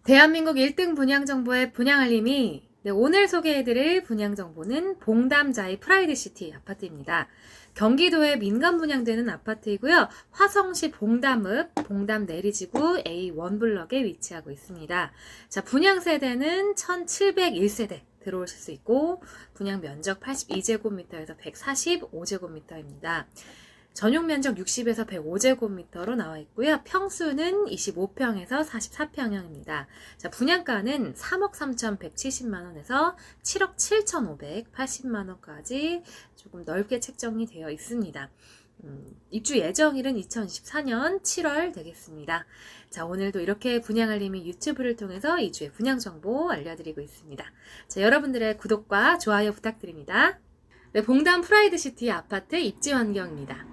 대한민국 1등 분양정보의 분양알림이 오늘 소개해드릴 분양정보는 봉담자이 프라이드시티 아파트입니다. 경기도에 민간 분양되는 아파트이고요. 화성시 봉담읍 봉담 내리지구 A1블럭에 위치하고 있습니다. 자, 분양 세대는 1701세대 들어오실 수 있고 분양 면적 82제곱미터에서 145제곱미터입니다. 전용 면적 60에서 105제곱미터로 나와 있고요. 평수는 25평에서 44평형입니다. 자, 분양가는 3억 3,170만원에서 7억 7,580만원까지 조금 넓게 책정이 되어 있습니다. 입주 예정일은 2024년 7월 되겠습니다. 자, 오늘도 이렇게 분양알림이 유튜브를 통해서 이주의 분양정보 알려드리고 있습니다. 자, 여러분들의 구독과 좋아요 부탁드립니다. 네, 봉담 프라이드시티 아파트 입지 환경입니다.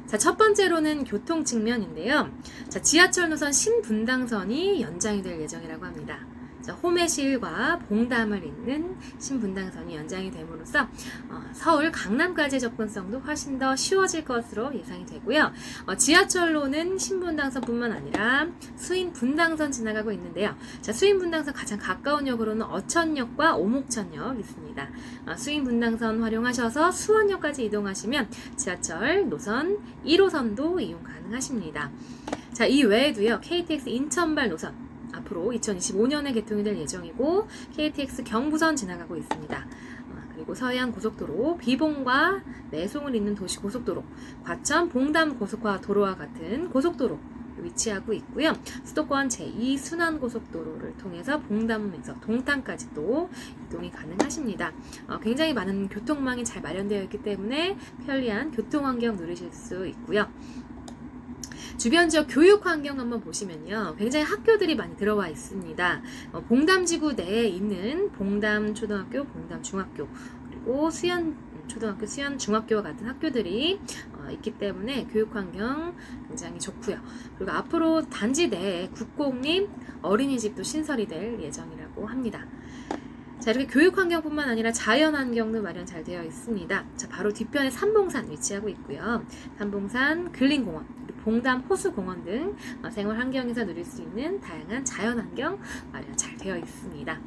자, 첫 번째로는 교통 측면인데요. 자, 지하철 노선 신분당선이 연장이 될 예정이라고 합니다. 자, 호매실과 봉담을 잇는 신분당선이 연장이 됨으로써 서울 강남까지의 접근성도 훨씬 더 쉬워질 것으로 예상이 되고요. 지하철로는 신분당선뿐만 아니라 수인분당선 지나가고 있는데요. 자, 수인분당선 가장 가까운 역으로는 어천역과 오목천역 있습니다. 수인분당선 활용하셔서 수원역까지 이동하시면 지하철 노선 1호선도 이용 가능하십니다. 자, 이 외에도요, KTX 인천발 노선 앞으로 2025년에 개통이 될 예정이고 KTX 경부선 지나가고 있습니다. 그리고 서해안고속도로, 비봉과 내송을 잇는 도시고속도로, 과천 봉담 고속화도로와 같은 고속도로 위치하고 있고요. 수도권 제2순환고속도로를 통해서 봉담에서 동탄까지 또 이동이 가능하십니다. 굉장히 많은 교통망이 잘 마련되어 있기 때문에 편리한 교통환경 누리실 수 있고요. 주변 지역 교육 환경 한번 보시면요. 굉장히 학교들이 많이 들어와 있습니다. 봉담지구 내에 있는 봉담초등학교, 봉담중학교, 그리고 수연초등학교, 수연중학교와 같은 학교들이 있기 때문에 교육 환경 굉장히 좋고요. 그리고 앞으로 단지 내에 국공립 어린이집도 신설이 될 예정이라고 합니다. 자, 이렇게 교육 환경뿐만 아니라 자연 환경도 마련 잘 되어 있습니다. 자, 바로 뒤편에 삼봉산 위치하고 있고요. 삼봉산 근린공원, 봉담 호수공원 등 생활 환경에서 누릴 수 있는 다양한 자연 환경 마련 잘 되어 있습니다.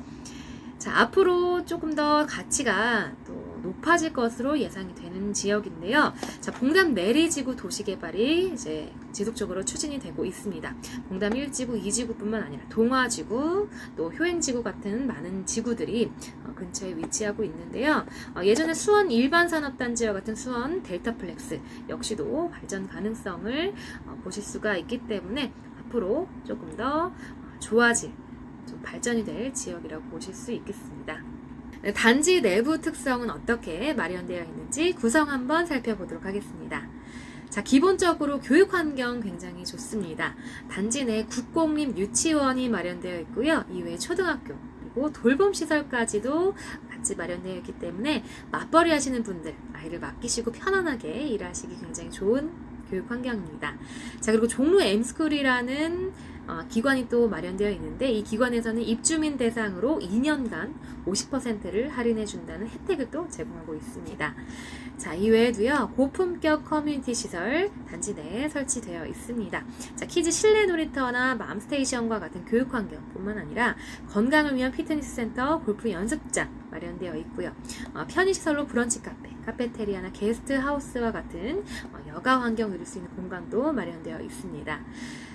자, 앞으로 조금 더 가치가 또 높아질 것으로 예상이 되는 지역인데요. 자, 봉담 내리지구 도시개발이 이제 지속적으로 추진이 되고 있습니다. 봉담 1지구, 2지구뿐만 아니라 동화지구, 또 효행지구 같은 많은 지구들이 근처에 위치하고 있는데요. 예전에 수원 일반산업단지와 같은 수원 델타플렉스 역시도 발전 가능성을 보실 수가 있기 때문에 앞으로 조금 더 좋아질, 좀 발전이 될 지역이라고 보실 수 있겠습니다. 단지 내부 특성은 어떻게 마련되어 있는지 구성 한번 살펴보도록 하겠습니다. 자, 기본적으로 교육 환경 굉장히 좋습니다. 단지 내 국공립 유치원이 마련되어 있고요. 이외에 초등학교, 그리고 돌봄시설까지도 같이 마련되어 있기 때문에 맞벌이 하시는 분들, 아이를 맡기시고 편안하게 일하시기 굉장히 좋은 교육 환경입니다. 자, 그리고 종로 M스쿨이라는 기관이 또 마련되어 있는데 이 기관에서는 입주민 대상으로 2년간 50%를 할인해 준다는 혜택을 또 제공하고 있습니다. 자, 이외에도요, 고품격 커뮤니티 시설 단지 내에 설치되어 있습니다. 자, 키즈 실내 놀이터나 맘스테이션과 같은 교육 환경뿐만 아니라 건강을 위한 피트니스 센터, 골프 연습장 마련되어 있고요. 편의시설로 브런치 카페, 카페테리아나 게스트하우스와 같은 여가 환경 누릴 수 있는 공간도 마련되어 있습니다.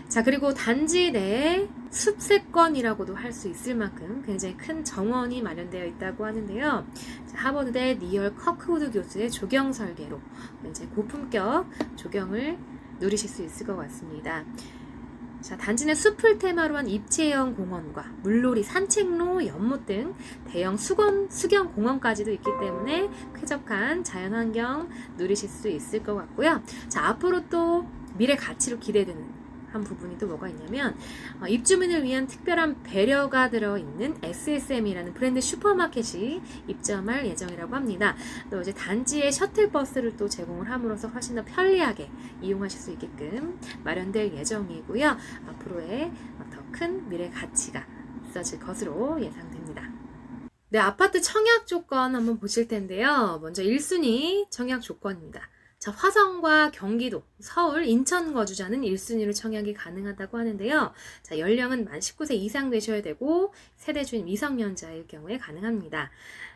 자, 그리고 단지 내에 숲세권이라고도 할 수 있을 만큼 굉장히 큰 정원이 마련되어 있다고 하는데요. 자, 하버드대 니얼 커크우드 교수의 조경 설계로 굉장히 고품격 조경을 누리실 수 있을 것 같습니다. 자, 단지 내 숲을 테마로 한 입체형 공원과 물놀이, 산책로, 연못 등 대형 수경 공원까지도 있기 때문에 쾌적한 자연환경 누리실 수 있을 것 같고요. 자, 앞으로 또 미래 가치로 기대되는 한 부분이 또 뭐가 있냐면 입주민을 위한 특별한 배려가 들어있는 SSM이라는 브랜드 슈퍼마켓이 입점할 예정이라고 합니다. 또 이제 단지에 셔틀버스를 또 제공을 함으로써 훨씬 더 편리하게 이용하실 수 있게끔 마련될 예정이고요. 앞으로의 더 큰 미래 가치가 있어질 것으로 예상됩니다. 네, 아파트 청약 조건 한번 보실 텐데요. 먼저 1순위 청약 조건입니다. 자, 화성과 경기도, 서울, 인천 거주자는 1순위로 청약이 가능하다고 하는데요. 자, 연령은 만 19세 이상 되셔야 되고 세대 주인 미성년자일 경우에 가능합니다.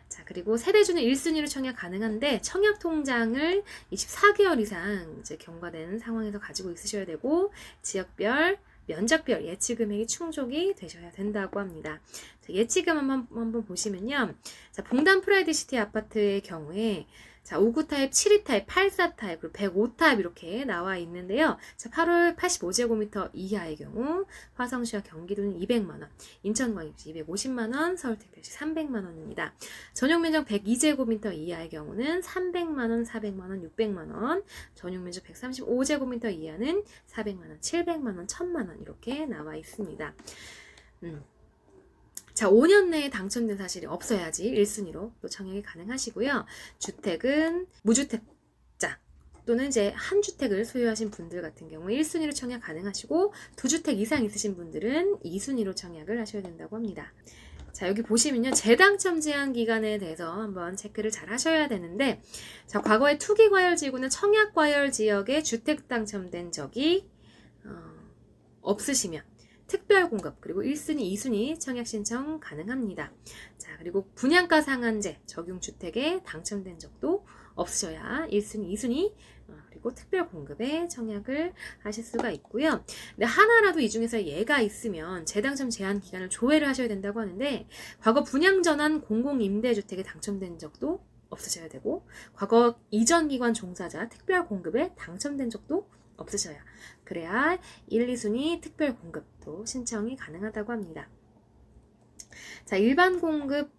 자, 그리고 세대주는 1순위로 청약 가능한데 청약 통장을 24개월 이상 이제 경과된 상황에서 가지고 있으셔야 되고 지역별, 면적별 예치 금액이 충족이 되셔야 된다고 합니다. 자, 예치금 한번 보시면요. 자, 봉담 프라이드시티 아파트의 경우에 자, 59 타입, 72 타입, 84 타입, 그리고 105 타입 이렇게 나와 있는데요. 자, 8월 85제곱미터 이하의 경우 화성시와 경기도는 200만원, 인천광역시 250만원, 서울특별시 300만원입니다. 전용면적 102제곱미터 이하의 경우는 300만원, 400만원, 600만원, 전용면적 135제곱미터 이하는 400만원, 700만원, 1000만원 이렇게 나와 있습니다. 자, 5년 내에 당첨된 사실이 없어야지 1순위로 또 청약이 가능하시고요. 주택은 무주택자 또는 이제 한 주택을 소유하신 분들 같은 경우 1순위로 청약 가능하시고 2주택 이상 있으신 분들은 2순위로 청약을 하셔야 된다고 합니다. 자, 여기 보시면요. 재당첨 제한 기간에 대해서 한번 체크를 잘 하셔야 되는데 자, 과거에 투기과열지구는 청약과열지역에 주택 당첨된 적이 없으시면 특별공급 그리고 1순위, 2순위 청약 신청 가능합니다. 자, 그리고 분양가 상한제 적용주택에 당첨된 적도 없으셔야 1순위, 2순위 그리고 특별공급에 청약을 하실 수가 있고요. 근데 하나라도 이 중에서 예가 있으면 재당첨 제한 기간을 조회를 하셔야 된다고 하는데 과거 분양전환 공공임대주택에 당첨된 적도 없으셔야 되고 과거 이전기관 종사자 특별공급에 당첨된 적도 없으셔야 그래야 1, 2순위 특별공급도 신청이 가능하다고 합니다. 자, 일반 공급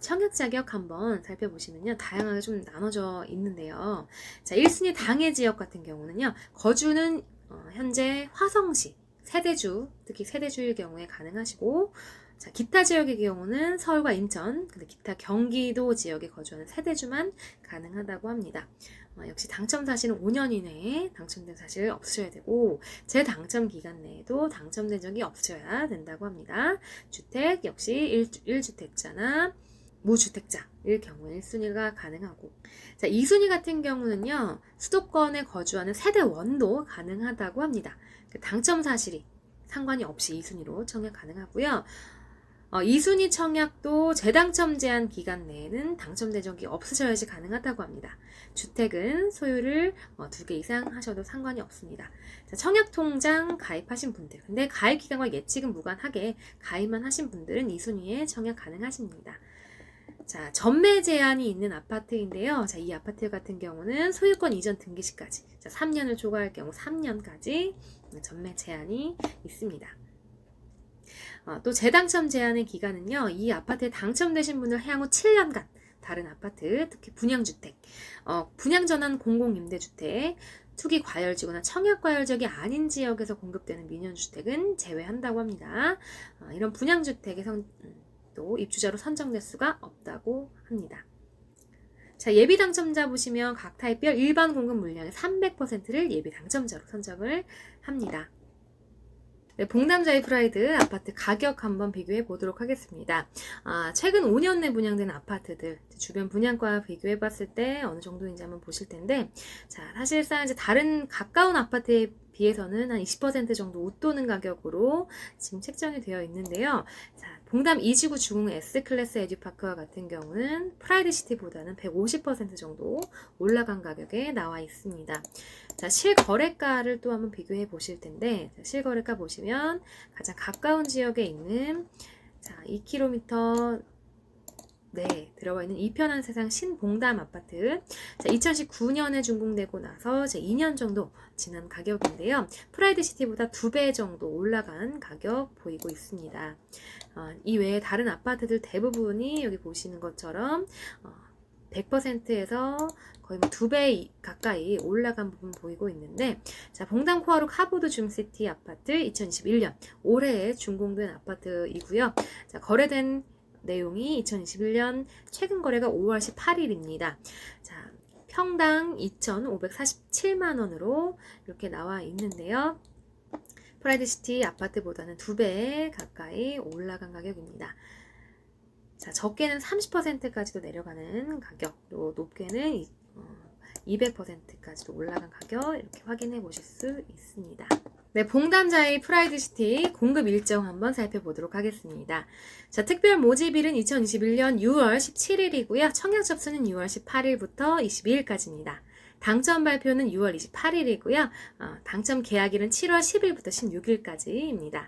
청약 자격 한번 살펴보시면요. 다양하게 좀 나눠져 있는데요. 자, 1순위 당해 지역 같은 경우는요. 거주는 현재 화성시, 세대주, 특히 세대주일 경우에 가능하시고 자, 기타 지역의 경우는 서울과 인천, 근데 기타 경기도 지역에 거주하는 세대주만 가능하다고 합니다. 역시 당첨 사실은 5년 이내에 당첨된 사실 없으셔야 되고 재당첨 기간 내에도 당첨된 적이 없으셔야 된다고 합니다. 주택 역시 1주택자나 무주택자일 경우에 1순위가 가능하고 자, 2순위 같은 경우는요. 수도권에 거주하는 세대원도 가능하다고 합니다. 당첨 사실이 상관이 없이 2순위로 청약 가능하고요. 2순위 청약도 재당첨 제한 기간 내에는 당첨된 적이 없으셔야지 가능하다고 합니다. 주택은 소유를 2개 이상 하셔도 상관이 없습니다. 자, 청약통장 가입하신 분들, 근데 가입 기간과 예치금 무관하게 가입만 하신 분들은 2순위에 청약 가능하십니다. 자, 전매 제한이 있는 아파트인데요. 자, 이 아파트 같은 경우는 소유권 이전 등기 시까지 3년을 초과할 경우 3년까지 전매 제한이 있습니다. 또 재당첨 제한의 기간은요. 이 아파트에 당첨되신 분들 향후 7년간 다른 아파트, 특히 분양주택, 분양전환 공공임대주택, 투기과열지구나 청약과열지역이 아닌 지역에서 공급되는 민연주택은 제외한다고 합니다. 이런 분양주택에서 또 입주자로 선정될 수가 없다고 합니다. 자, 예비 당첨자 보시면 각 타입별 일반 공급 물량의 300%를 예비 당첨자로 선정을 합니다. 네, 봉담자이 프라이드 아파트 가격 한번 비교해 보도록 하겠습니다. 최근 5년 내 분양된 아파트들 주변 분양과 비교해 봤을 때 어느 정도인지 한번 보실 텐데 자, 사실상 이제 다른 가까운 아파트에 비해서는 한 20% 정도 웃도는 가격으로 지금 책정이 되어 있는데요. 자, 봉담 2지구 중흥 S클래스 에듀파크와 같은 경우는 프라이드시티보다는 150% 정도 올라간 가격에 나와 있습니다. 자, 실거래가를 또 한번 비교해 보실 텐데 자, 실거래가 보시면 가장 가까운 지역에 있는 자, 2km 네, 들어가 있는 이편한 세상 신봉담 아파트. 자, 2019년에 준공되고 나서 이제 2년 정도 지난 가격인데요. 프라이드시티보다 2배 정도 올라간 가격 보이고 있습니다. 이 외에 다른 아파트들 대부분이 여기 보시는 것처럼 100%에서 거의 뭐 2배 가까이 올라간 부분 보이고 있는데 자, 봉담 코아룩 하보드 줌시티 아파트 2021년 올해에 준공된 아파트이고요. 자, 거래된 내용이 2021년 최근 거래가 5월 18일입니다. 자, 평당 2,547만원으로 이렇게 나와 있는데요. 프라이드시티 아파트보다는 2배 가까이 올라간 가격입니다. 자, 적게는 30%까지도 내려가는 가격, 또 높게는 200%까지도 올라간 가격 이렇게 확인해 보실 수 있습니다. 네, 봉담자의 프라이드시티 공급 일정 한번 살펴보도록 하겠습니다. 자, 특별 모집일은 2021년 6월 17일이고요. 청약 접수는 6월 18일부터 22일까지입니다. 당첨 발표는 6월 28일이고요. 당첨 계약일은 7월 10일부터 16일까지입니다.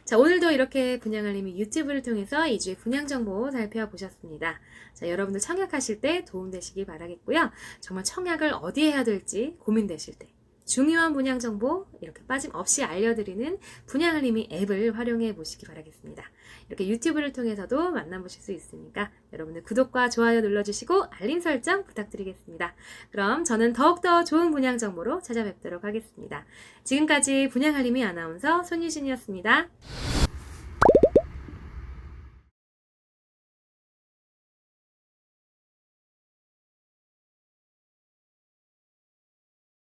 자, 오늘도 이렇게 분양알림이 유튜브를 통해서 2주의 분양 정보 살펴보셨습니다. 자, 여러분들 청약하실 때 도움되시길 바라겠고요. 정말 청약을 어디에 해야 될지 고민되실 때 중요한 분양 정보 이렇게 빠짐없이 알려드리는 분양알림이 앱을 활용해 보시기 바라겠습니다. 이렇게 유튜브를 통해서도 만나보실 수 있으니까 여러분들 구독과 좋아요 눌러주시고 알림 설정 부탁드리겠습니다. 그럼 저는 더욱더 좋은 분양 정보로 찾아뵙도록 하겠습니다. 지금까지 분양알림이 아나운서 손유진이었습니다.